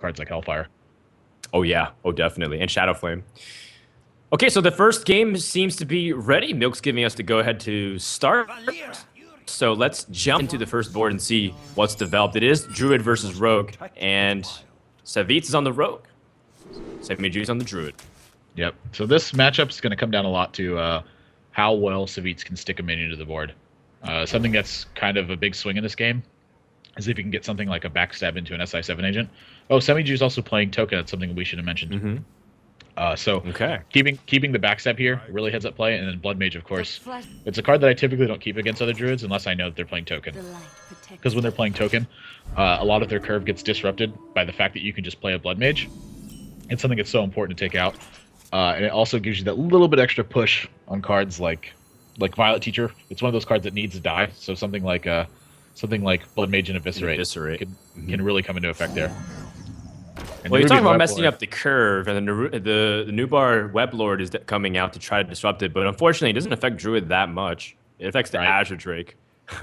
cards like Hellfire. Oh, yeah. Oh, definitely. And Shadow Flame. Okay, so the first game seems to be ready. Milk's giving us the go-ahead to start. So let's jump into the first board and see what's developed. It is Druid versus Rogue, and Savjz is on the Rogue. Semijew is on the Druid. Yep. So this matchup is going to come down a lot to how well Savjz can stick a minion to the board. Something that's kind of a big swing in this game is if you can get something like a backstab into an SI7 agent. Oh, Semijew is also playing token. That's something we should have mentioned. Okay. Keeping the backstab here really heads up play, and then Blood Mage, of course. It's a card that I typically don't keep against other druids unless I know that they're playing token. Because when they're playing token, a lot of their curve gets disrupted by the fact that you can just play a Blood Mage. It's something that's so important to take out, and it also gives you that little bit extra push on cards like Violet Teacher. It's one of those cards that needs to die, so something like Blood Mage and Eviscerate can really come into effect there. And well, you're talking about messing up the curve, and the Nubar Weblord is coming out to try to disrupt it, but unfortunately, it doesn't affect Druid that much. It affects the Azure Drake.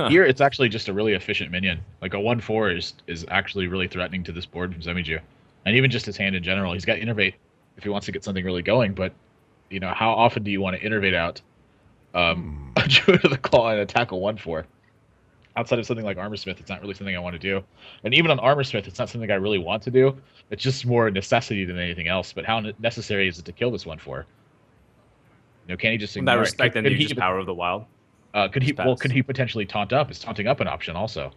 Here, it's actually just a really efficient minion. Like a 1/4 is actually really threatening to this board from Semijew, and even just his hand in general. He's got Innervate if he wants to get something really going, but you know, how often do you want to Innervate out a Druid of the Claw and attack a 1/4? Outside of something like Armorsmith, it's not really something I want to do. And even on Armorsmith, it's not something I really want to do. It's just more a necessity than anything else. But how necessary is it to kill this 1/4? You know, can he just ignore in that respect, then you just Power of the Wild? Could he potentially taunt up? Is taunting up an option also?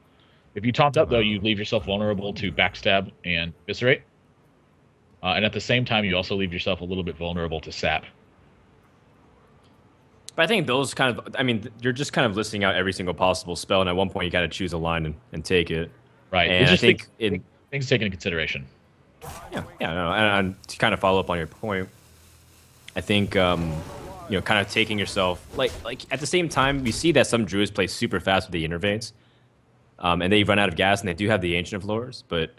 If you taunt up, though, you leave yourself vulnerable to backstab and eviscerate. And at the same time, you also leave yourself a little bit vulnerable to sap. But I think those kind of, I mean, you're just kind of listing out every single possible spell, and at one point you got to choose a line and take it. Right. And I think things taken into consideration. Yeah, no, and to kind of follow up on your point, I think, you know, kind of taking yourself, like at the same time, we see that some druids play super fast with the Innervates, and they run out of gas, and they do have the Ancient of Lures, but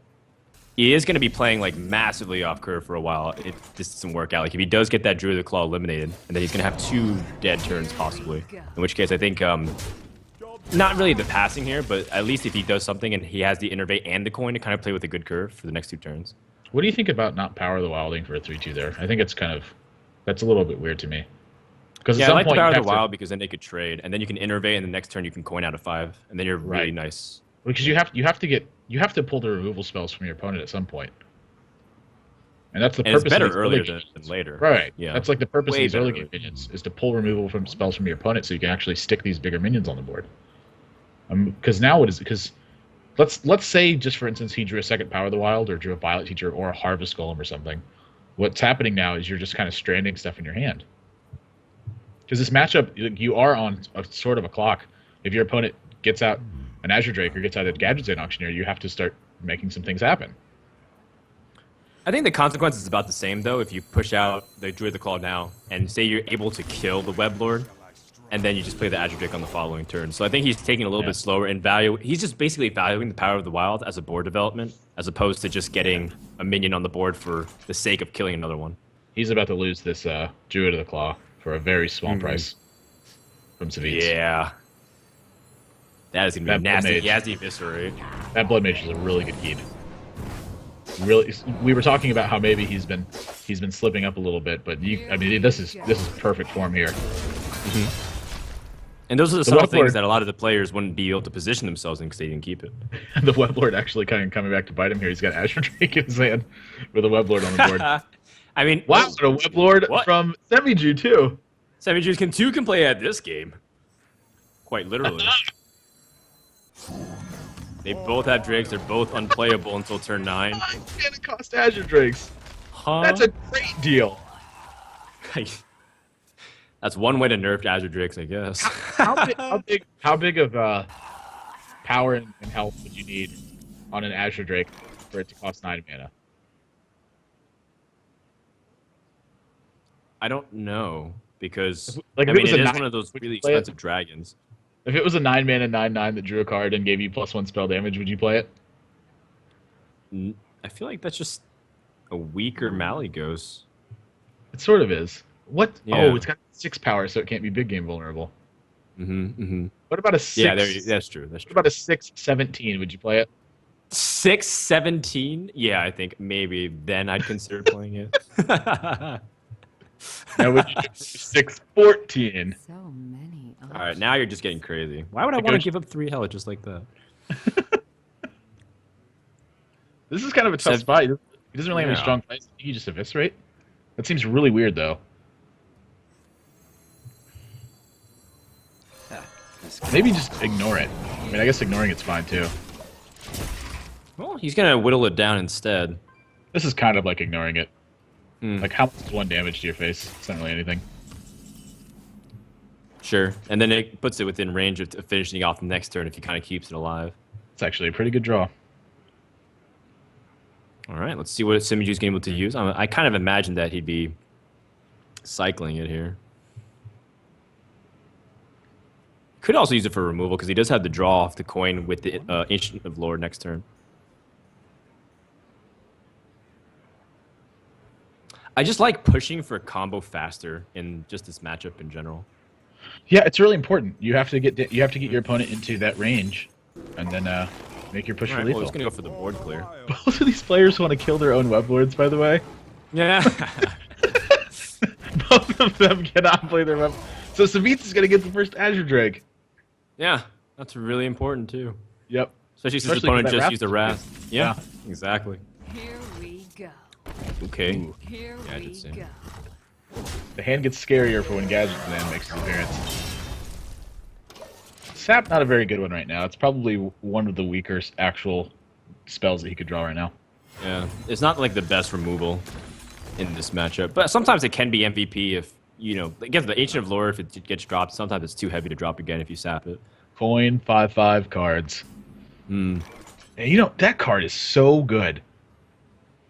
he is going to be playing like massively off curve for a while. It just doesn't work out. Like if he does get that Druid of the Claw eliminated, and then he's going to have 2 dead turns possibly. In which case, I think not really the passing here, but at least if he does something and he has the Innervate and the coin to kind of play with a good curve for the next 2 turns. What do you think about not Power of the Wilding for a 3/2 there? I think it's kind of, that's a little bit weird to me. Because I like the Power of the Wild because then they could trade, and then you can Innervate, and the next turn you can coin out of 5, and then you're really nice. Because you have to pull the removal spells from your opponent at some point, and that's the purpose. It's better earlier than later, right? Yeah, that's like the purpose of these early game minions is to pull removal from spells from your opponent, so you can actually stick these bigger minions on the board. Because now what is it? Because let's say just for instance he drew a second Power of the Wild or drew a Violet Teacher or a Harvest Golem or something. What's happening now is you're just kind of stranding stuff in your hand. Because this matchup, you are on a sort of a clock. If your opponent gets out an Azure Drake or gets out a Gadget Zone Auctioneer, you have to start making some things happen. I think the consequence is about the same, though, if you push out the Druid of the Claw now, and say you're able to kill the Weblord, and then you just play the Azure Drake on the following turn. So I think he's taking a little bit slower in value. He's just basically valuing the Power of the Wild as a board development, as opposed to just getting a minion on the board for the sake of killing another one. He's about to lose this Druid of the Claw for a very small price from Savjz. Yeah. That is going to be nasty. He has the Eviscerate. That Blood Mage is a really good keep. Really, we were talking about how maybe he's been slipping up a little bit, but I mean this is perfect form here. And those are the subtle things that a lot of the players wouldn't be able to position themselves in because they didn't keep it. The Weblord actually kind of coming back to bite him here. He's got Azure Drake in his hand with a Weblord on the board. I mean, wow, a Weblord from Semijew too. Semijew can play at this game, quite literally. They both have Drakes. They're both unplayable until turn 9. And it cost Azure Drakes. Huh? That's a great deal. That's one way to nerf Azure Drakes, I guess. How big of power and health would you need on an Azure Drake for it to cost 9 mana? I don't know, because like, I mean, it is one of those really expensive dragons. If it was a 9 mana 9/9 that drew a card and gave you +1 spell damage, would you play it? I feel like that's just a weaker Malygos. It sort of is. What? Yeah. Oh, it's got 6 power, so it can't be big game vulnerable. What about a 6? Yeah, that's true. What about a 6/17? Would you play it? 6-17? Yeah, I think maybe then I'd consider playing it. Now would you do 6-14? So many. All right, now you're just getting crazy. Why would I It want to goes- give up 3 health just like that? This is kind of a tough Sev- spot. He doesn't really have any Yeah. strong plays. He just eviscerate. That seems really weird, though. Maybe just ignore it. I mean, I guess ignoring it's fine too. Well, he's gonna whittle it down instead. This is kind of like ignoring it. Hmm. Like, how much is 1 damage to your face? It's not really anything. Sure, and then it puts it within range of finishing off the next turn if he kind of keeps it alive. It's actually a pretty good draw. All right, let's see what Semijew's able to use. I kind of imagined that he'd be cycling it here. Could also use it for removal because he does have the draw off the coin with the Ancient of Lore next turn. I just like pushing for a combo faster in just this matchup in general. Yeah, it's really important. You have to get your opponent into that range, and then make your push All for right, well, lethal. he's gonna go for the board clear. Both of these players want to kill their own web lords, by the way. Yeah. Both of them cannot play their web. So Savjz is gonna get the first Azure Drake. Yeah, that's really important too. Yep. Especially since his Especially 'cause opponent that just Wrath used a Wrath. Yeah, exactly. Here we go. Okay. Ooh. Here Yeah, I we did say. go. The hand gets scarier for when Gadget's Land makes his appearance. Sap, not a very good one right now. It's probably one of the weaker actual spells that he could draw right now. Yeah, it's not like the best removal in this matchup, but sometimes it can be MVP if, you know, against the Ancient of Lore, if it gets dropped, sometimes it's too heavy to drop again if you sap it. Coin 5/5 cards. Hmm. And you know, that card is so good.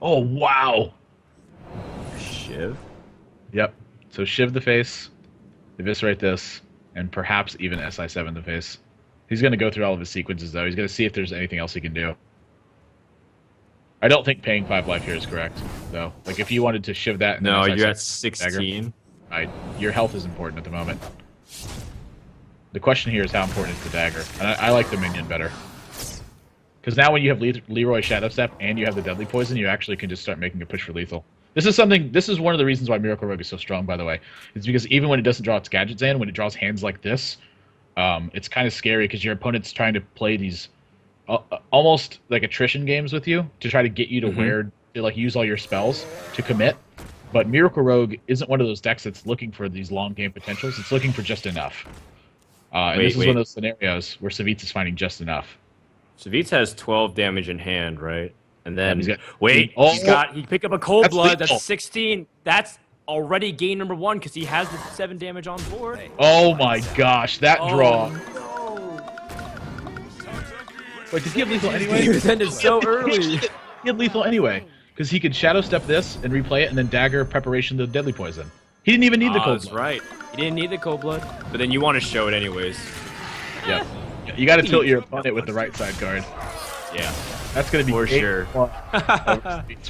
Oh, wow. Shiv? Yep. So Shiv the face, eviscerate this, and perhaps even SI7 the face. He's going to go through all of his sequences, though. He's going to see if there's anything else he can do. I don't think paying 5 life here is correct, though. Like, if you wanted to Shiv that... and then No, SI7 you're at 16. Right. Your health is important at the moment. The question here is how important is the dagger. And I like the minion better. Because now when you have Leroy Shadow Step and you have the Deadly Poison, you actually can just start making a push for lethal. This is one of the reasons why Miracle Rogue is so strong, by the way. It's because even when it doesn't draw its Gadget Zan, when it draws hands like this, it's kind of scary because your opponent's trying to play these almost like attrition games with you to try to get you to like use all your spells to commit. But Miracle Rogue isn't one of those decks that's looking for these long game potentials. It's looking for just enough. And this is one of those scenarios where Savjz is finding just enough. Savjz has 12 damage in hand, right? And then he's got- he picked up a Cold That's Blood. lethal. That's 16. That's already gain number 1 because he has the 7 damage on board. Oh my gosh, that draw. No. Wait, did he have lethal anyway? He was ended so early. He had lethal anyway, because he could Shadow Step this and replay it, and then dagger preparation to Deadly Poison. He didn't even need the Cold That's Blood. right. He didn't need the Cold Blood, but then you want to show it anyways. Yep. You got to tilt your opponent with the right side card. Yeah. That's gonna be For sure.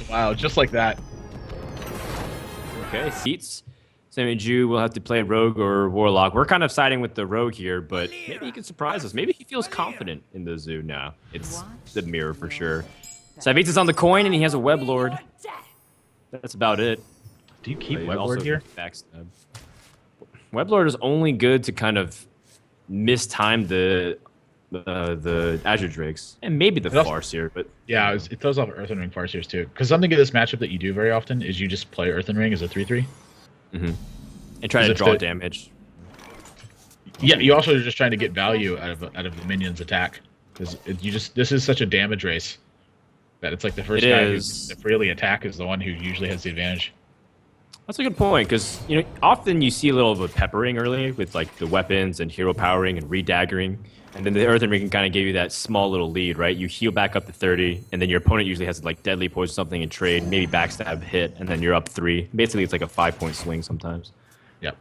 Wow, just like that. Okay, seats. Semijew will have to play Rogue or Warlock. We're kind of siding with the Rogue here, but maybe he can surprise us. Maybe he feels confident in the Zoo now. It's the mirror for sure. Savjz is on the coin and he has a Web Lord. That's about it. Do you keep But Web also Lord here? backstab. Web Lord is only good to kind of mistime the Azure Drakes and maybe the also- Farseer, but Yeah, it throws off Earthen Ring Farseers too. Because something in this matchup that you do very often is you just play Earthen Ring as a 3/3. and try As to if draw the- damage. Yeah, you also are just trying to get value out of the minion's attack. Because this is such a damage race that it's like the first It guy is. who freely attack is the one who usually has the advantage. That's a good point because often you see a little of a peppering early with like the weapons and hero powering and redaggering, and then the Earthen Ring can kind of give you that small little lead, right? You heal back up to 30, and then your opponent usually has like Deadly Poison something in trade, maybe backstab hit, and then you're up 3. Basically, it's like a 5-point swing sometimes. Yep.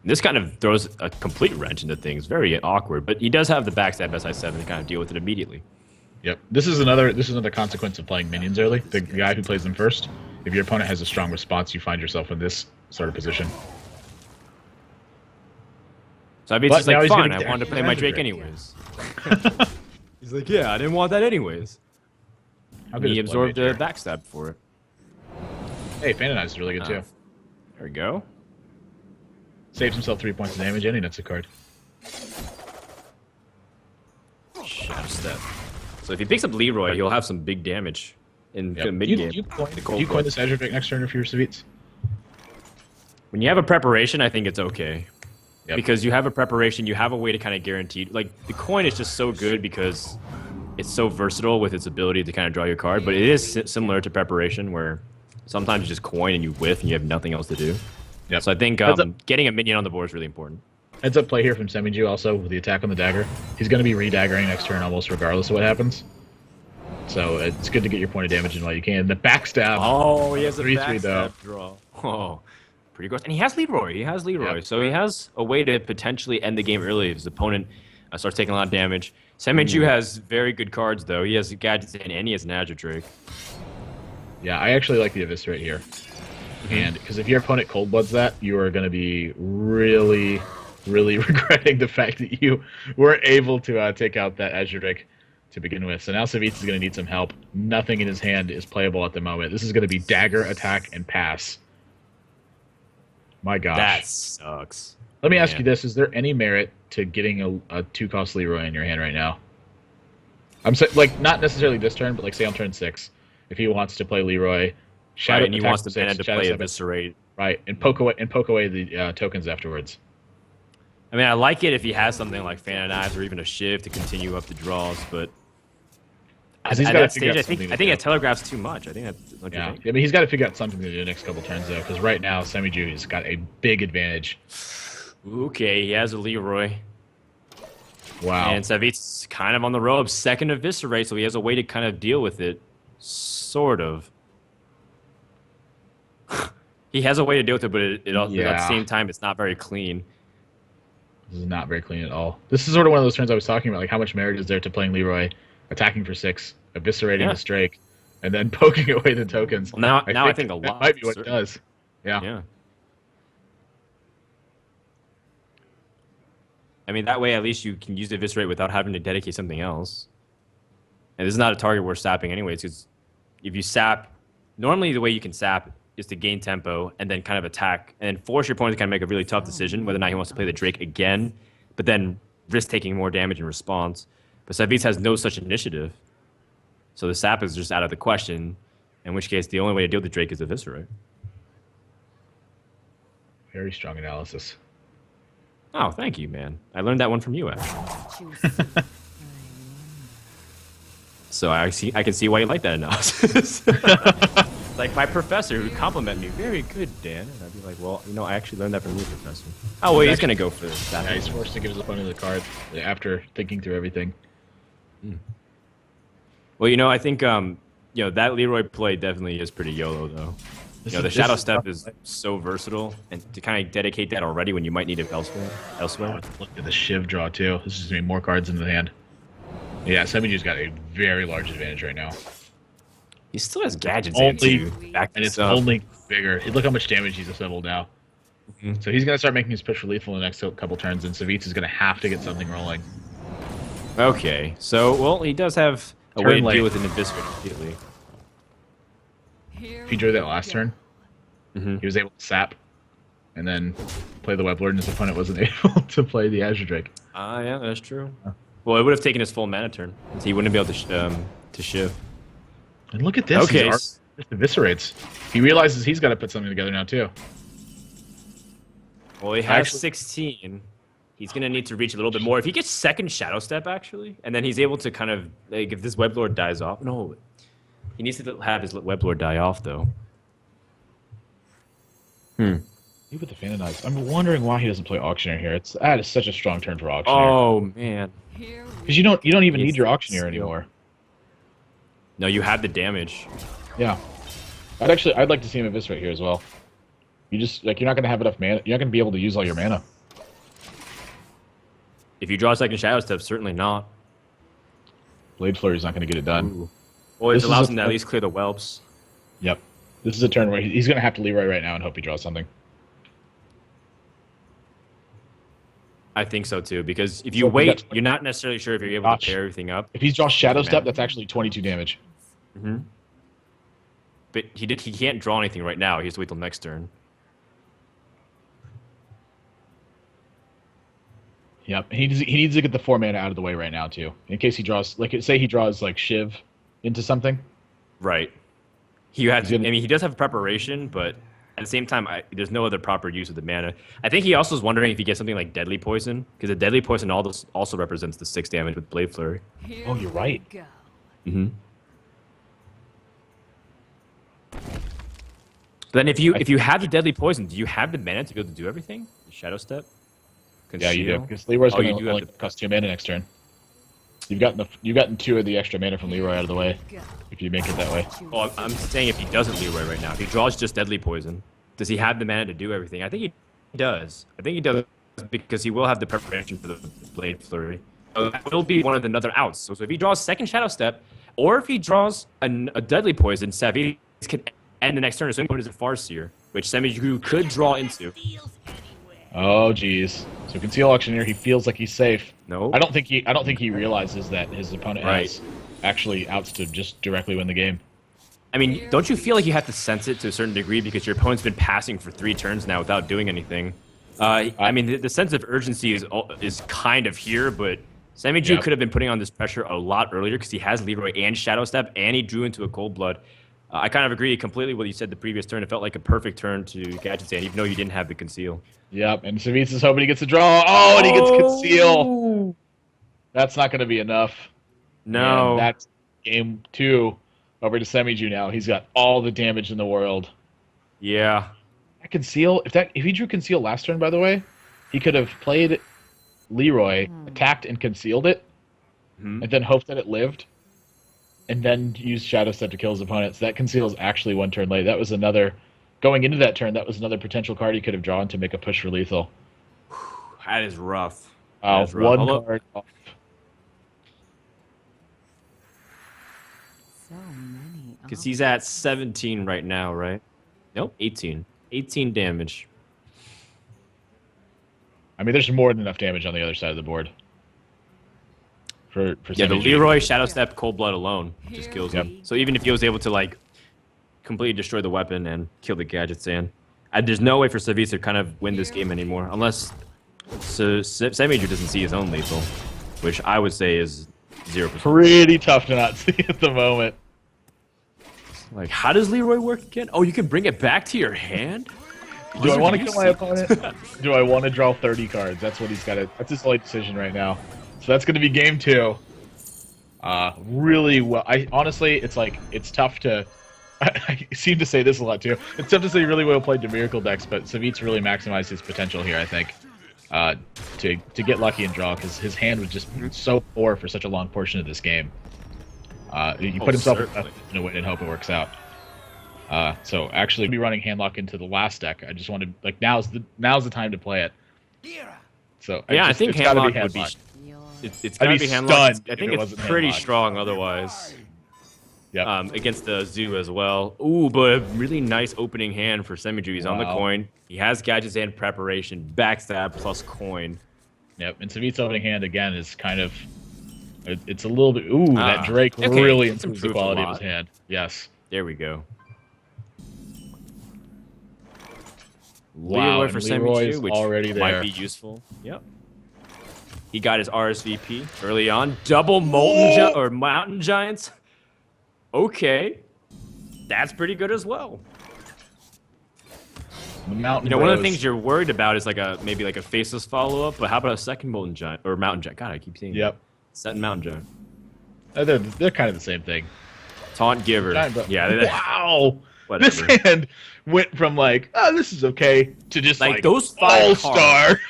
This kind of throws a complete wrench into things, very awkward. But he does have the backstab SI7 to kind of deal with it immediately. Yep. This is another consequence of playing minions early. The guy who plays them first. If your opponent has a strong response, you find yourself in this sort of position. So I mean, But it's just now like, he's fine, gonna I wanted to play Azure my Drake. Drake anyways. He's like, yeah, I didn't want that anyways. How And good he is absorbed Blood a Mage here? backstab for it. Hey, Fanatize is really good too. There we go. Saves himself 3 points of damage and he nets a card. Shadow Step. So if he picks up Leroy, he'll have some big damage in Yep. mid Do game. you coin this Azure Drake next turn if you're Savjz? When you have a preparation, I think it's okay. Yep. Because you have a preparation, you have a way to kind of guarantee. Like, the coin is just so good because it's so versatile with its ability to kind of draw your card. But it is similar to preparation, where sometimes you just coin and you whiff and you have nothing else to do. Yep. So I think getting a minion on the board is really important. Heads up play here from Semijew also with the attack on the dagger. He's going to be re-daggering next turn almost regardless of what happens. So it's good to get your point of damage in while you can. The backstab. Oh, he has a 3-3 though. backstab draw. Oh, pretty gross. And he has Leroy. Yep. So he has a way to potentially end the game early if his opponent starts taking a lot of damage. Semijew has very good cards, though. He has gadgets and he has an Azure Drake. Yeah, I actually like the Eviscerate here. And because if your opponent cold bloods that, you are going to be really, really regretting the fact that you weren't able to take out that Azure Drake to begin with. So now Savjz is going to need some help. Nothing in his hand is playable at the moment. This is going to be dagger, attack, and pass. My gosh. That sucks. Let me ask you this. Is there any merit to getting a 2-cost Leroy in your hand right now? I'm saying, like, not necessarily this turn, but like say on turn 6. If he wants to play Leroy, Right, and he attack wants the for 6, mana to Shadow play Step, Eviscerate. right, and poke away the tokens afterwards. I mean, I like it if he has something like Fanatize or even a Shiv to continue up the draws, but at He's got that to figure stage, out I something think to it do. telegraphs too much. I think that's what Yeah, you think. I mean, he's got to figure out something to do the next couple turns though, because right now Semijew has got a big advantage. Okay, he has a Leroy. Wow. And Savjz is kind of on the ropes. Second Eviscerate, so he has a way to kind of deal with it. Sort of. He has a way to deal with it, but at the same time, it's not very clean. This is not very clean at all. This is sort of one of those turns I was talking about, like how much merit is there to playing Leroy, attacking for 6, eviscerating the Drake, and then poking away the tokens. Well, I think a lot. That might be what it does. Yeah. Yeah. I mean, that way at least you can use the Eviscerate without having to dedicate something else. And this is not a target worth sapping anyways, because if you sap, normally the way you can sap is to gain tempo and then kind of attack and then force your opponent to kind of make a really tough decision whether or not he wants to play the Drake again, but then risk taking more damage in response. But Savjz has no such initiative. So the sap is just out of the question, in which case the only way to deal with the Drake is Eviscerate. Very strong analysis. Oh, thank you, man. I learned that one from you, actually. So I can see why you like that analysis. Like my professor who complimented me, very good, Dan. And I'd be like, well, I actually learned that from you, professor. Oh, well, he's going to go for that. Yeah, he's forced to give his opponent the card after thinking through everything. Well, I think, that Leroy play definitely is pretty YOLO, though. The Shadow Step is so versatile, and to kind of dedicate that already when you might need it elsewhere. Look at the Shiv draw, too. This is going to be more cards in the hand. Yeah, Semijew's got a very large advantage right now. He still has gadgets in too. And it's only bigger. Look how much damage he's assembled now. So he's going to start making his push for lethal in the next couple turns, and Savjz is going to have to get something rolling. Okay, so, well, he does have a way to deal with an Eviscerate immediately. If he drew that last turn, he was able to sap and then play the Web Lord, and his opponent wasn't able to play the Azure Drake. Yeah, that's true. Well, it would have taken his full mana turn, so he wouldn't be able to shift. And look at this. Okay. He just eviscerates. He realizes he's got to put something together now, too. Well, he has 16. He's going to need to reach a little bit more. If he gets second Shadow Step, actually, and then he's able to kind of, like, if this Web Lord dies off. No, he needs to have his Web Lord die off, though. He with the Fanatize. I'm wondering why he doesn't play Auctioneer here. That is such a strong turn for Auctioneer. Oh, man. Because you don't even need your Auctioneer anymore. No, you have the damage. Yeah. I'd like to see him eviscerate here as well. You're not going to have enough mana. You're not going to be able to use all your mana. If you draw a second Shadow Step, certainly not. Blade Flurry's not going to get it done. Ooh. Well, it allows him to at least clear the whelps. Yep. This is a turn where he's going to have to Leroy right now and hope he draws something. I think so, too, because if you wait, you're not necessarily sure if you're able to pair everything up. If he draws Shadow Step, that's actually 22 damage. Mm-hmm. But he can't draw anything right now. He has to wait till next turn. Yep. He needs to get the 4 mana out of the way right now too, in case he draws say he draws like Shiv into something. Right. He has. I mean, he does have preparation, but at the same time, there's no other proper use of the mana. I think he also is wondering if he gets something like Deadly Poison, because the Deadly Poison also represents the 6 damage with Blade Flurry. Here Oh, you're right. we go. Mm-hmm. Then if you have the Deadly Poison, do you have the mana to be able to do everything? The Shadow Step? Yeah, you do. Conceal? Because Leroy's Oh, going you do to have only cost 2 mana next turn. You've gotten 2 of the extra mana from Leroy out of the way, if you make it that way. Oh, I'm saying if he doesn't Leroy right now, if he draws just Deadly Poison, does he have the mana to do everything? I think he does. I think he does because he will have the preparation for the Blade Flurry. So that will be one of the other outs. So if he draws second Shadow Step, or if he draws a Deadly Poison, Savjz can end the next turn. So is a Farseer, which Semijew could draw into. Oh, jeez. So Conceal Auctioneer, he feels like he's safe. No. I don't think he realizes that his opponent Right. has actually outs to just directly win the game. I mean, don't you feel like you have to sense it to a certain degree because your opponent's been passing for 3 turns now without doing anything? I mean, the sense of urgency is kind of here, but Semijew could have been putting on this pressure a lot earlier because he has Leroy and Shadow Step, and he drew into a Cold Blood. I kind of agree completely with what you said the previous turn. It felt like a perfect turn to Gadget Stand, even though you didn't have the Conceal. Yep, and Savjz is hoping he gets a draw. Oh, and he gets Conceal. That's not going to be enough. No. And that's game 2 over to Semijew now. He's got all the damage in the world. Yeah. That Conceal, if he drew Conceal last turn, by the way, he could have played Leroy, attacked and concealed it, and then hoped that it lived, and then used Shadow Step to kill his opponent. So that Conceal is actually 1 turn late. That was another, going into that turn, that was another potential card he could have drawn to make a push for lethal. That is rough. Oh, 1 card off. So many. Because he's at 17 right now, right? Nope, 18. 18 damage. I mean, there's more than enough damage on the other side of the board. For Yeah, the Semijew. Leroy Shadow Step Cold Blood alone just kills him. Yep. So even if he was able to like completely destroy the weapon and kill the Gadget Stand, there's no way for Savjz to kind of win this game anymore unless Semijew doesn't see his own lethal, which I would say is 0%. Pretty tough to not see at the moment. Like, how does Leroy work again? Oh, you can bring it back to your hand? Do I want to kill my opponent? Do I want to draw 30 cards? That's what he's got to. That's his only decision right now. So that's going to be game 2. Really well. Honestly, it's like it's tough to. I seem to say this a lot too. It's tough to say really well played to Miracle decks, but Savjz really maximized his potential here. I think to get lucky and draw because his hand was just so poor for such a long portion of this game. He put himself in a win and hope it works out. So actually, be running Handlock into the last deck. I just wanted now's the time to play it. So yeah, I think Handlock would be. It's gotta be Handlock. I think it's pretty strong otherwise. Yeah. Against the Zoo as well. Ooh, but a really nice opening hand for Semijew. He's on the coin. He has Gadget's Hand preparation, backstab plus coin. Yep, and Savjz's opening hand again is kind of. It's a little bit. Ooh, that Drake really improves the quality of his hand. Yes. There we go. Wow, Leroy for Semijew, which already there. might be useful. Yep. He got his RSVP early on. Double Mountain Giants. Okay. That's pretty good as well. The Mountain one of the things you're worried about is maybe like a faceless follow-up, but how about a second Molten Giant or Mountain Giant? God, I keep saying Second Mountain Giant. They're kind of the same thing. Taunt Giver. Yeah. Wow. Whatever. This hand went from this is okay to just those 5 all-star.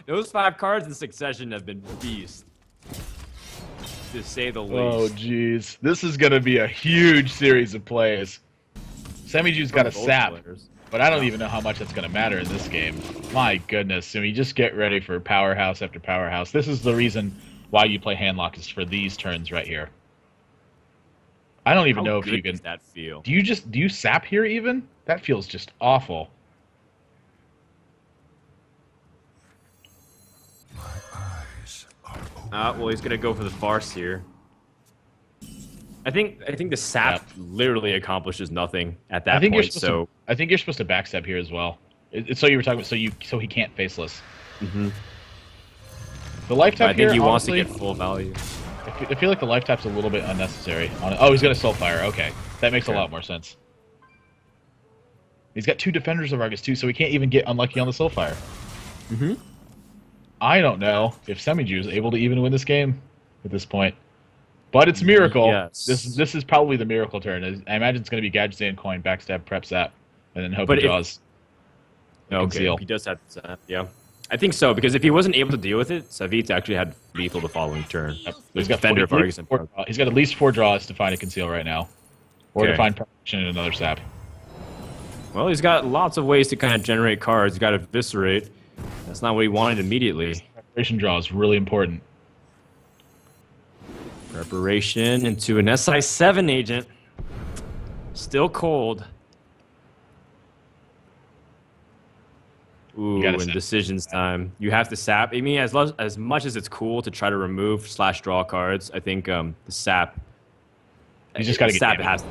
Those 5 cards in succession have been beast, to say the least. Oh, jeez. This is going to be a huge series of plays. Semijew's got a sap, but I don't even know how much that's going to matter in this game. My goodness. I mean, just get ready for powerhouse after powerhouse. This is the reason why you play Handlock is for these turns right here. I don't even know if you can. How good does that feel? Do you sap here even? That feels just awful. Well, he's gonna go for the Farseer. I think the sap literally accomplishes nothing at that I think point. I think you're supposed to backstab here as well. It's so you were talking about so he can't faceless. The life tap I think here, he wants to honestly, get full value. I feel like the life tap's a little bit unnecessary. Oh, he's got a Soulfire. Okay, that makes a lot more sense. He's got 2 defenders of Argus too, so he can't even get unlucky on the Soulfire. I don't know if Semijew is able to even win this game at this point, but it's Miracle. Yes. This is probably the Miracle turn. I imagine it's going to be Gadget Stand Coin, backstab, prep zap, and then hope he draws. Okay, Conceal. he does have zap. Yeah, I think so because if he wasn't able to deal with it, Savjz actually had lethal the following turn. He's got defender of Argus and he's got at least 4 draws to find a conceal right now, or to Okay. find protection in another sap. Well, he's got lots of ways to kind of generate cards. He's got to eviscerate. That's not what he wanted immediately. Preparation draw is really important. Preparation into an SI7 agent. Still cold. Ooh, gotta and sap. decisions time. You have to sap. I mean, as much as it's cool to try to remove / draw cards, I think the sap. You just got to get sap. It damage. has.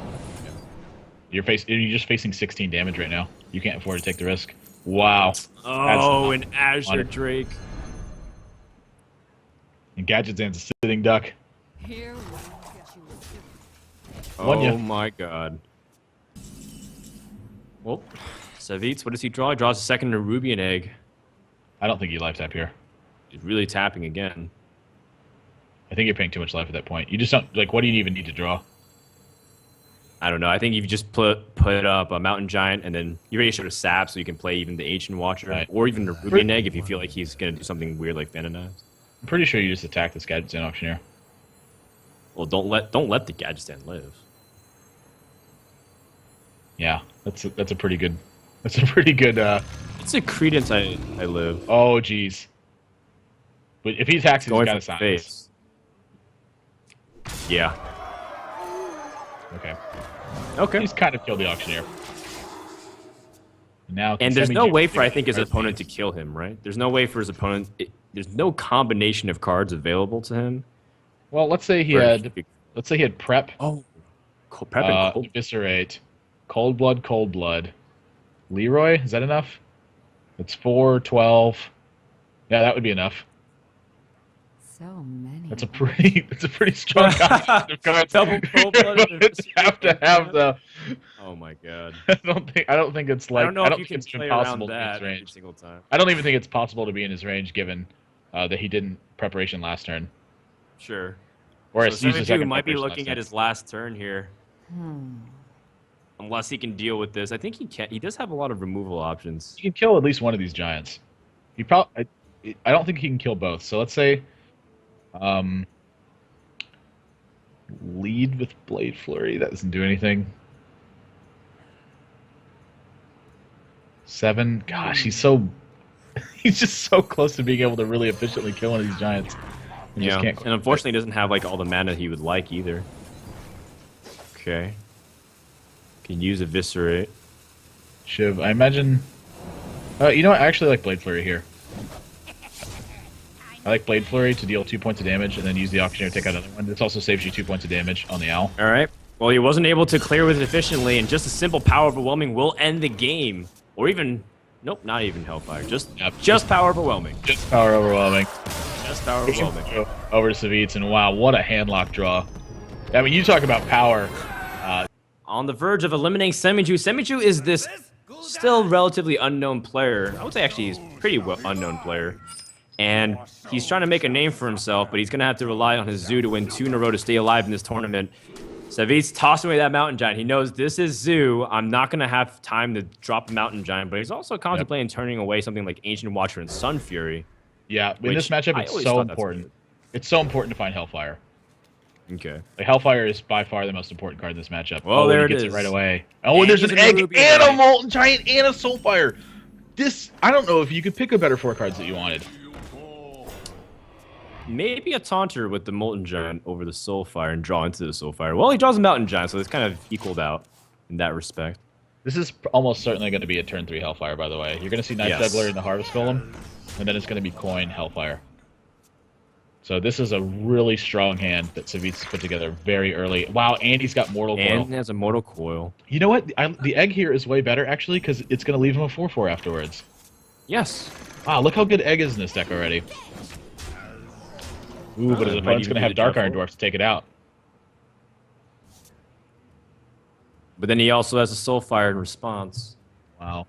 You're just facing 16 damage right now. You can't afford to take the risk. Wow. Oh, an Azure Honor. Drake. And Gadget Zan's a sitting duck. Here we go. Won ya. Oh my god. Well, Savjz, what does he draw? He draws a second Nerubian egg. I don't think you life tap here. He's really tapping again. I think you're paying too much life at that point. You just don't like. What do you even need to draw? I don't know. I think if you just put up a Mountain Giant and then you already showed a sap so you can play even the Ancient Watcher Right. or even the Nerubian egg if you feel like he's going to do something weird like Venonized. I'm pretty sure you just attack this Gadget Zan Auctioneer. Well, don't let the Gadget Stand live. Yeah, that's a pretty good. That's a pretty good. It's a credence I live. Oh, jeez. But if he attacks, he's Going got for a sign. face. Yeah. Okay. Okay. He's kind of killed the Auctioneer. Now, And there's no Semijew way for, I take think, his cards opponent to these? kill him, right? There's no way for his opponent. There's no combination of cards available to him. Well, let's say he where had. could- Let's say he had prep, Oh. Prep and cold. eviscerate, cold blood. Leroy, is that enough? It's 4, 12. Yeah, that would be enough. So many. That's a pretty strong combination of cards. Double cold-blooded Opponents have to have the. Oh my god. I don't think it's like. I don't know if you think can it's play impossible around to be in that his every range. single time. I don't even think it's possible to be in his range given that he didn't preparation last turn. Sure. Or So used his Semijew second might be preparation looking last at his last turn here. Hmm. Unless he can deal with this. I think he can. He does have a lot of removal options. He can kill at least one of these giants. He probably. I don't think he can kill both. So let's say, lead with Blade Flurry. That doesn't do anything. 7. Gosh, he's so. He's just so close to being able to really efficiently kill one of these giants. He just Yeah. can't And unfortunately, he doesn't have like all the mana he would like either. Okay. Can use Eviscerate. Shiv, I imagine. You know what? I actually like Blade Flurry here. I like Blade Flurry to deal 2 points of damage and then use the Auctioneer to take out another one. This also saves you 2 points of damage on the Owl. All right. Well, he wasn't able to clear with it efficiently, and just a simple Power Overwhelming will end the game. Or even, nope, not even Hellfire. Just Power Overwhelming. Just Power Overwhelming. Just Power Overwhelming. Over to Savjz, and wow, what a handlock draw. I mean, you talk about power. On the verge of eliminating Semijew. Semijew is this still relatively unknown player. I would say actually he's pretty well unknown player. And he's trying to make a name for himself, but he's going to have to rely on his Zoo to win 2 in a row to stay alive in this tournament. Savjz tossing away that Mountain Giant. He knows this is Zoo. I'm not going to have time to drop a Mountain Giant, but he's also contemplating turning away something like Ancient Watcher and Sun Fury. Yeah, in this matchup, I it's always so thought that's important. good. It's so important to find Hellfire. Okay. Like, Hellfire is by far the most important card in this matchup. Well, and there he it gets is. it right away. Oh, and there's he's an in the egg Ruby and a tonight. Molten Giant and a Soulfire. This, I don't know if you could pick a better 4 cards that you wanted. Maybe a Taunter with the Molten Giant over the Soulfire and draw into the Soulfire. Well, he draws a Mountain Giant, so it's kind of equaled out in that respect. This is almost certainly going to be a turn 3 Hellfire, by the way. You're going to see Knife Yes. Juggler in the Harvest Golem, and then it's going to be Coin Hellfire. So this is a really strong hand that Savjz put together very early. Wow, and he's got Mortal Coil. And has a Mortal Coil. You know what? The egg here is way better, actually, because it's going to leave him a 4/4 afterwards. Yes. Wow, look how good egg is in this deck already. Ooh, but his opponent's going to have Dark Iron Dwarf to take it out. But then he also has a Soulfire in response. Wow.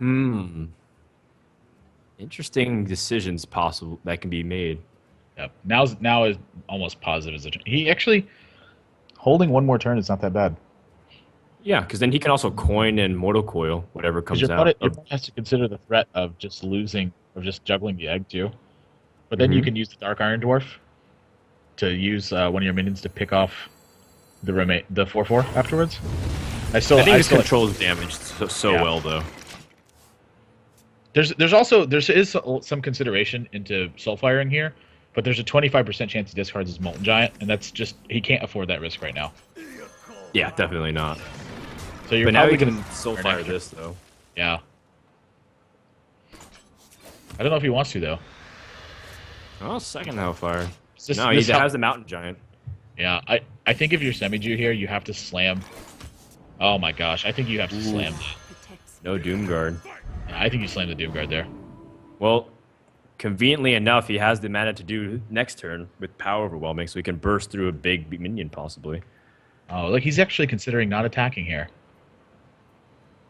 Interesting decisions possible that can be made. Yep. Now is almost positive as a he actually holding one more turn is not that bad. Yeah, because then he can also coin and Mortal Coil, whatever comes Your out. opponent has to consider the threat of just losing, of just juggling the egg too. But then you can use the Dark Iron Dwarf to use one of your minions to pick off the 4/4 afterwards. I think this controls damage so well though. There is some consideration into Soulfiring here, but there's a 25% chance he discards his Molten Giant, and that's just he can't afford that risk right now. Yeah, definitely not. So you're but now probably we can gonna Soulfire this though. Yeah. I don't know if he wants to though. Oh, second Hellfire. This No, he has the Mountain Giant. Yeah, I think if you're Semijew here, you have to slam. Oh my gosh, I think you have to slam. No Doomguard. Yeah, I think you slam the Doomguard there. Well, conveniently enough, he has the mana to do next turn with Power Overwhelming, so he can burst through a big minion possibly. Oh, like he's actually considering not attacking here.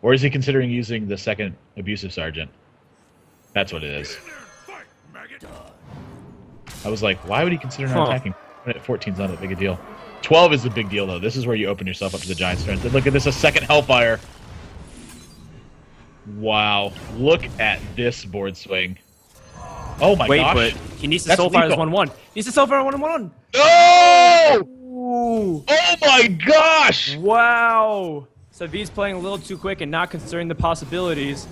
Or is he considering using the second Abusive Sergeant? That's what it is. I was like, why would he consider not attacking? 14's not that big a deal. 12 is a big deal, though. This is where you open yourself up to the Giant Strength. And look at this, a second Hellfire. Wow. Look at this board swing. Oh my gosh. Wait, but he needs to Soulfire as 1/1. He needs to Soulfire 1/1. No! Ooh. Oh my gosh! Wow. Savjz playing a little too quick and not considering the possibilities.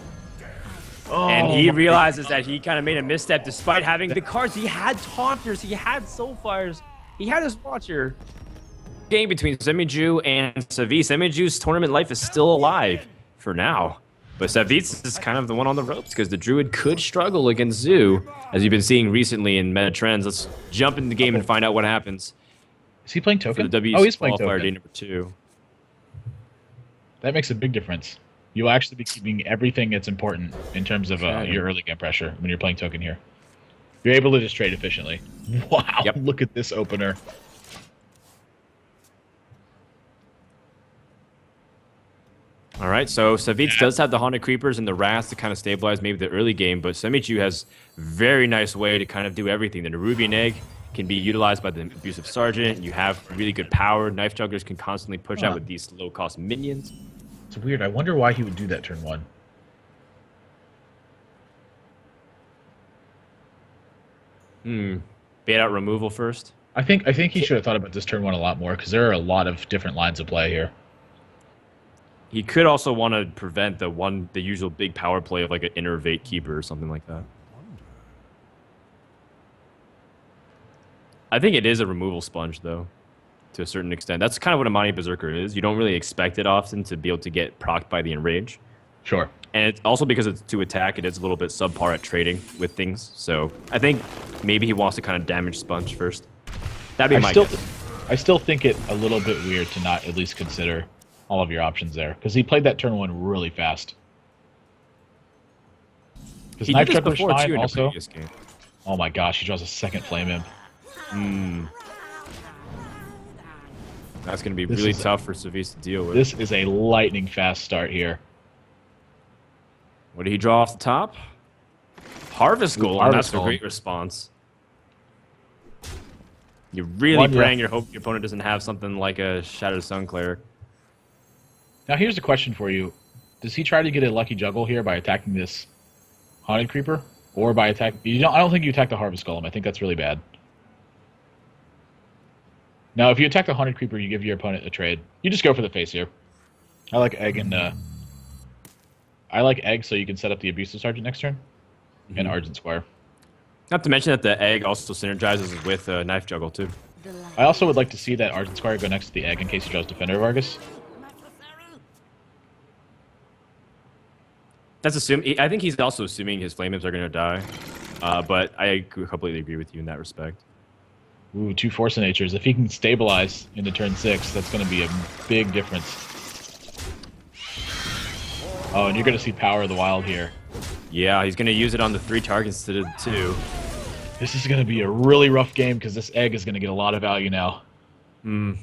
Oh, and he realizes that he kind of made a misstep despite having the cards. He had Taunters, he had Soulfires, he had his Watcher. Game between Semijew and Savjz. Semijew's tournament life is still alive for now. But Savjz is kind of the one on the ropes because the Druid could struggle against Zoo, as you've been seeing recently in meta trends. Let's jump into the game and find out what happens. Is he playing Token? Oh, he's playing Token. Day number 2. That makes a big difference. You'll actually be keeping everything that's important in terms of your early game pressure when you're playing Token here. You're able to just trade efficiently. Wow, look at this opener. All right, so Savjz does have the Haunted Creepers and the Wraths to kind of stabilize maybe the early game, but Semijew has very nice way to kind of do everything. The Nerubian Egg can be utilized by the Abusive Sergeant. You have really good power. Knife Jugglers can constantly push out with these low-cost minions. It's weird. I wonder why he would do that turn 1. Bait out removal first. I think he should have thought about this turn 1 a lot more because there are a lot of different lines of play here. He could also want to prevent the usual big power play of like an Innervate Keeper or something like that. I think it is a removal sponge, though, to a certain extent. That's kind of what a Monty Berserker is. You don't really expect it often to be able to get procced by the Enrage. Sure. And it's also because it's to attack, it is a little bit subpar at trading with things. So I think maybe he wants to kind of damage sponge first. That'd be my guess. I still think it a little bit weird to not at least consider all of your options there because he played that turn 1 really fast. He did this before too in a previous game. Oh my gosh, he draws a second Flame Imp. That's going to be really tough for Savjz to deal with. This is a lightning fast start here. What did he draw off the top? Harvest Golem. That's a great response. You're really praying your opponent doesn't have something like a Shattered Sun Cleric. Now here's a question for you. Does he try to get a lucky juggle here by attacking this Haunted Creeper? Or by attacking... I don't think you attack the Harvest Golem. I think that's really bad. Now, if you attack the Haunted Creeper, you give your opponent a trade. You just go for the face here. I like Egg and... I like Egg so you can set up the Abusive Sergeant next turn. And Argent Squire. Not to mention that the Egg also synergizes with Knife Juggle, too. I also would like to see that Argent Squire go next to the Egg in case he draws Defender of Argus. That's assuming. I think he's also assuming his Flame Imps are going to die. But I completely agree with you in that respect. Ooh, 2 Force of Natures. If he can stabilize into turn 6, that's going to be a big difference. Oh, and you're going to see Power of the Wild here. Yeah, he's gonna use it on the 3 targets instead of 2. This is going to be a really rough game because this egg is going to get a lot of value now. The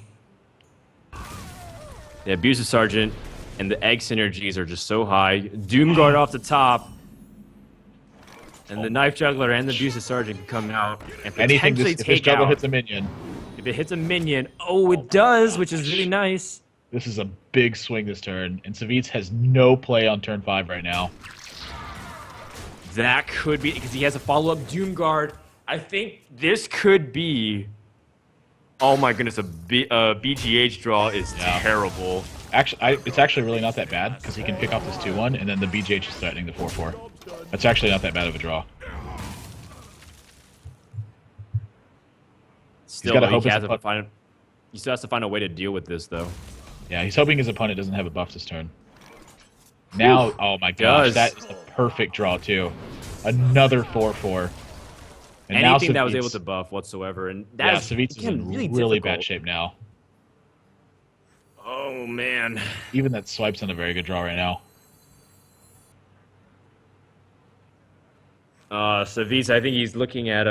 Abusive Sergeant and the egg synergies are just so high. Doomguard off the top. And the Knife Juggler and the Abusive Sergeant can come out and Anything potentially if this take juggle out. hits a minion, If it hits a minion, oh, it does, which is really nice. this is a big swing this turn. And Savjz has no play on turn 5 right now. That could be, because he has a follow-up Doomguard. I think this could be... Oh my goodness, a BGH draw is terrible. Actually, it's actually really not that bad because he can pick off this 2-1 and then the BGH is threatening the 4-4. That's actually not that bad of a draw. Still, gotta though, hope he his still has to find a way to deal with this, though. Yeah, he's hoping his opponent doesn't have a buff this turn. Now, oh my gosh, that is a perfect draw too. Another 4-4. And Anything now that was Savjz- able to buff whatsoever, and Yeah, that's Savjz is in really bad shape now. Oh man. Even that swipe's on a very good draw right now. Savjz, I think he's looking at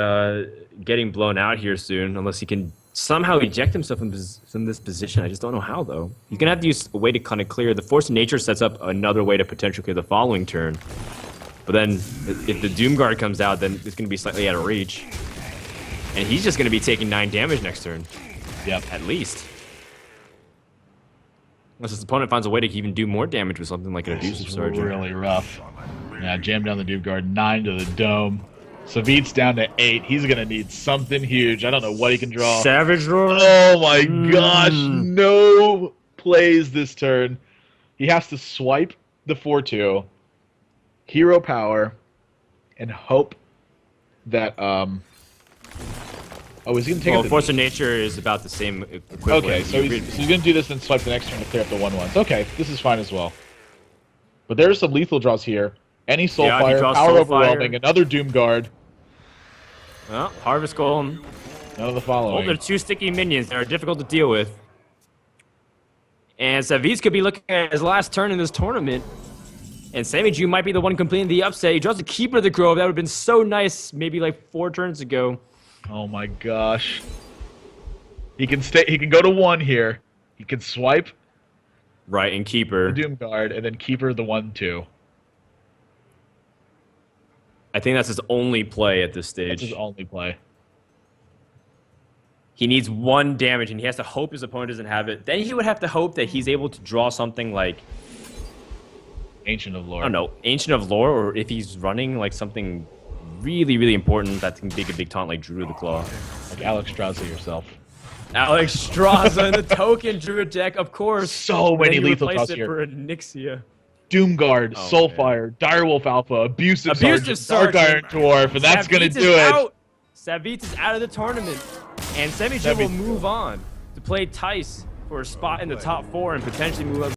getting blown out here soon, unless he can somehow eject himself from this position. I just don't know how, though. He's gonna have to use a way to kind of clear. The Force of Nature sets up another way to potentially clear the following turn. But then, if the Doomguard comes out, then it's gonna be slightly out of reach, and he's just gonna be taking 9 damage next turn. Yep. At least. Unless his opponent finds a way to even do more damage with something like an Abusive Sergeant. Really rough. Yeah, jam down the Doom Guard, 9 to the dome. Savjz down to 8. He's gonna need something huge. I don't know what he can draw. Savage Roar. Oh my gosh, no plays this turn. He has to swipe the 4-2, hero power, and hope that oh, is he gonna take Well, out the Force of Nature is about the same equivalent. Okay, so he's going to do this and swipe the next turn to clear up the 1-1s. Okay, this is fine as well. But there's some lethal draws here. Any Soulfire, draws Power Soulfire. Overwhelming, another Doom Guard. Well, Harvest Golem. None of the Oh, following. they're 2 sticky minions that are difficult to deal with. And Savjz could be looking at his last turn in this tournament. And Semijew might be the one completing the upset. He draws the Keeper of the Grove. That would have been so nice maybe like 4 turns ago. Oh my gosh. He can stay. He can go to 1 here. He can swipe Right, and Keeper. the Doom Guard and then Keeper the 1-2. I think that's his only play at this That's stage. his only play. He needs 1 damage, and he has to hope his opponent doesn't have it. Then he would have to hope that he's able to draw something like, Ancient of Lore. I don't know, Ancient of Lore, or if he's running like something really, really important that can make a big taunt like Druid the Claw. Like Alex Strauza yourself. Alex Straza in the token Druid deck, of course. So many Then you lethal replace draws it here. for Nixia. Doom Guard, Oh, Soulfire, Direwolf Alpha, Abusive Sergeant, Dark Iron Sergeant. Dwarf, and that's going to Savjz do is it. out. Savjz is out of the tournament. And Semijew will move on to play Tice for a spot in the top 4 and potentially move up.